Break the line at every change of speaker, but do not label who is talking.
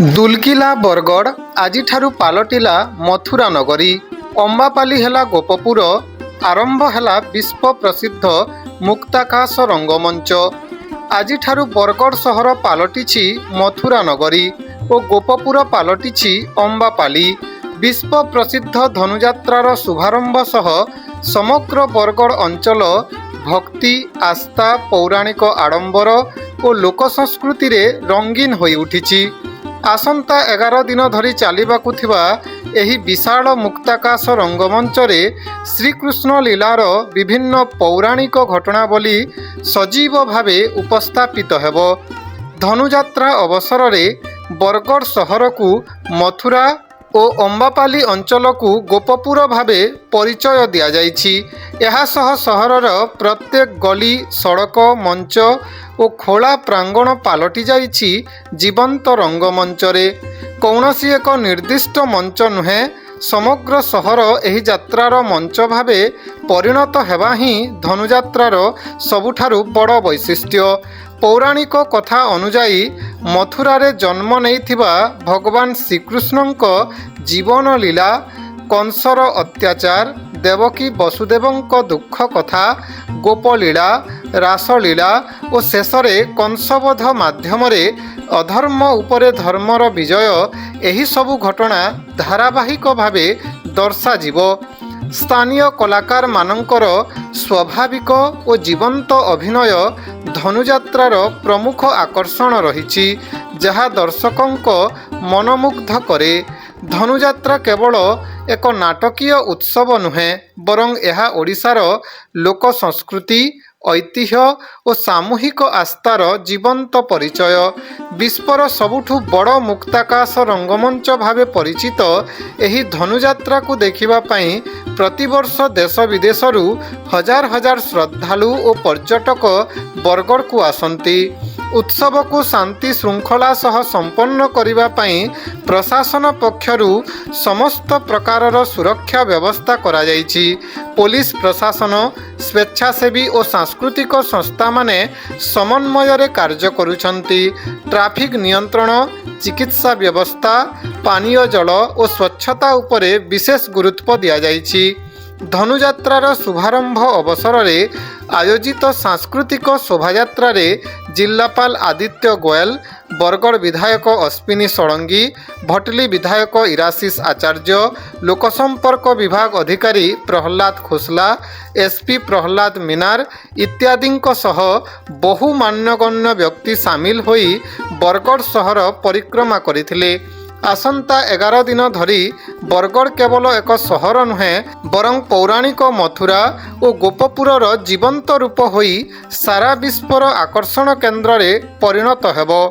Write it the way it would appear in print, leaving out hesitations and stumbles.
ଦୁଲକିଲା ବରଗଡ଼ ଆଜିଠାରୁ ପାଲଟିଲା ମଥୁରା ନଗରୀ। ଅମ୍ବାପାଲି ହେଲା ଗୋପପୁର, ଆରମ୍ଭ ହେଲା ବିଶ୍ୱ ପ୍ରସିଦ୍ଧ ମୁକ୍ତାକାଶ ରଙ୍ଗମଞ୍ଚ। ଆଜିଠାରୁ ବରଗଡ଼ ସହର ପାଲଟିଛି ମଥୁରା ନଗରୀ ଓ ଗୋପପୁର ପାଲଟିଛି ଅମ୍ବାପାଲି। ବିଶ୍ୱ ପ୍ରସିଦ୍ଧ ଧନୁଯାତ୍ରାର ଶୁଭାରମ୍ଭ ସହ ସମଗ୍ର ବରଗଡ଼ ଅଞ୍ଚଳ ଭକ୍ତି, ଆସ୍ଥା, ପୌରାଣିକ ଆଡ଼ମ୍ବର ଓ ଲୋକ ସଂସ୍କୃତିରେ ରଙ୍ଗୀନ ହୋଇ ଉଠିଛି। ଆସନ୍ତା 11 ଦିନ ଧରି ଚାଲିବାକୁ ଥିବା ଏହି ବିଶାଳ ମୁକ୍ତାକାଶ ରଙ୍ଗମଞ୍ଚରେ ଶ୍ରୀକୃଷ୍ଣ ଲୀଳାର ବିଭିନ୍ନ ପୌରାଣିକ ଘଟଣାବଳୀ ସଜୀବ ଭାବେ ଉପସ୍ଥାପିତ ହେବ। ଧନୁଯାତ୍ରା ଅବସରରେ ବରଗଡ଼ ସହରକୁ ମଥୁରା ଓ ଅମ୍ବାପାଲି ଅଞ୍ଚଳକୁ ଗୋପପୁର ଭାବେ ପରିଚୟ ଦିଆଯାଇଛି। ଏହାସହ ସହରର ପ୍ରତ୍ୟେକ ଗଳି, ସଡ଼କ, ମଞ୍ଚ ଓ ଖୋଳା ପ୍ରାଙ୍ଗଣ ପାଲଟି ଯାଇଛି ଜୀବନ୍ତ ରଙ୍ଗମଞ୍ଚରେ। କୌଣସି ଏକ ନିର୍ଦ୍ଦିଷ୍ଟ ମଞ୍ଚ ନୁହେଁ, ସମଗ୍ର ସହର ଏହି ଯାତ୍ରାର ମଞ୍ଚ ଭାବେ ପରିଣତ ହେବା ହିଁ ଧନୁଯାତ୍ରାର ସବୁଠାରୁ ବଡ଼ ବୈଶିଷ୍ଟ୍ୟ। ପୌରାଣିକ କଥା ଅନୁଯାୟୀ ମଥୁରାରେ ଜନ୍ମ ନେଇଥିବା ଭଗବାନ ଶ୍ରୀକୃଷ୍ଣଙ୍କ ଜୀବନ ଲୀଳା, କଂସର ଅତ୍ୟାଚାର, ଦେବକୀ ବସୁଦେବଙ୍କ ଦୁଃଖ କଥା, ଗୋପଲୀଳା, ରାସଲୀଳା ଓ ଶେଷରେ କଂସବଧ ମାଧ୍ୟମରେ ଅଧର୍ମ ଉପରେ ଧର୍ମର ବିଜୟ, ଏହିସବୁ ଘଟଣା ଧାରାବାହିକ ଭାବେ ଦର୍ଶାଯିବ। ସ୍ଥାନୀୟ କଳାକାରମାନଙ୍କର ସ୍ୱାଭାବିକ ଓ ଜୀବନ୍ତ ଅଭିନୟ ଧନୁଯାତ୍ରାର ପ୍ରମୁଖ ଆକର୍ଷଣ ରହିଛି, ଯାହା ଦର୍ଶକଙ୍କ ମନମୁଗ୍ଧ କରେ। ଧନୁଯାତ୍ରା କେବଳ ଏକ ନାଟକୀୟ ଉତ୍ସବ ନୁହେଁ, ବରଂ ଏହା ଓଡ଼ିଶାର ଲୋକ ସଂସ୍କୃତି, ଐତିହ୍ୟ ଓ ସାମୂହିକ ଆସ୍ଥାର ଜୀବନ୍ତ ପରିଚୟ। ବିଶ୍ୱର ସବୁଠୁ ବଡ଼ ମୁକ୍ତାକାଶ ରଙ୍ଗମଞ୍ଚ ଭାବେ ପରିଚିତ ଏହି ଧନୁଯାତ୍ରାକୁ ଦେଖିବା ପାଇଁ ପ୍ରତିବର୍ଷ ଦେଶ ବିଦେଶରୁ ହଜାର ହଜାର ଶ୍ରଦ୍ଧାଳୁ ଓ ପର୍ଯ୍ୟଟକ ବରଗଡ଼କୁ ଆସନ୍ତି। ଉତ୍ସବକୁ ଶାନ୍ତି ଶୃଙ୍ଖଳା ସହ ସମ୍ପନ୍ନ କରିବା ପାଇଁ ପ୍ରଶାସନ ପକ୍ଷରୁ ସମସ୍ତ ପ୍ରକାରର ସୁରକ୍ଷା ବ୍ୟବସ୍ଥା କରାଯାଇଛି। ପୋଲିସ ପ୍ରଶାସନ, ସ୍ୱେଚ୍ଛାସେବୀ ଓ ସାଂସ୍କୃତିକ ସଂସ୍ଥାମାନେ ସମନ୍ୱୟରେ କାର୍ଯ୍ୟ କରୁଛନ୍ତି। ଟ୍ରାଫିକ୍ ନିୟନ୍ତ୍ରଣ, ଚିକିତ୍ସା ବ୍ୟବସ୍ଥା, ପାନୀୟ ଜଳ ଓ ସ୍ୱଚ୍ଛତା ଉପରେ ବିଶେଷ ଗୁରୁତ୍ୱ ଦିଆଯାଇଛି। ଧନୁଯାତ୍ରାର ଶୁଭାରମ୍ଭ ଅବସରରେ ଆୟୋଜିତ ସାଂସ୍କୃତିକ ଶୋଭାଯାତ୍ରାରେ ଜିଲ୍ଲାପାଳ ଆଦିତ୍ୟ ଗୋଏଲ, ବରଗଡ଼ ବିଧାୟକ ଅଶ୍ୱିନୀ ଷଡ଼ଙ୍ଗୀ, ଭଟଲି ବିଧାୟକ ଇରାଶିଷ ଆଚାର୍ଯ୍ୟ, ଲୋକସମ୍ପର୍କ ବିଭାଗ ଅଧିକାରୀ ପ୍ରହଲ୍ଲାଦ ଖୋସଲା, ଏସ୍ପି ପ୍ରହଲ୍ଲାଦ ମିନାର ଇତ୍ୟାଦିଙ୍କ ସହ ବହୁ ମାନ୍ୟଗଣ୍ୟ ବ୍ୟକ୍ତି ସାମିଲ ହୋଇ ବରଗଡ଼ ସହର ପରିକ୍ରମା କରିଥିଲେ। ଆସନ୍ତା 11 ଦିନ ଧରି ବରଗଡ଼ କେବଳ ଏକ ସହର ନୁହେଁ, ବରଂ ପୌରାଣିକ ମଥୁରା ଓ ଗୋପପୁରର ଜୀବନ୍ତ ରୂପ ହୋଇ ସାରା ବିଶ୍ୱର ଆକର୍ଷଣ କେନ୍ଦ୍ରରେ ପରିଣତ ହେବ।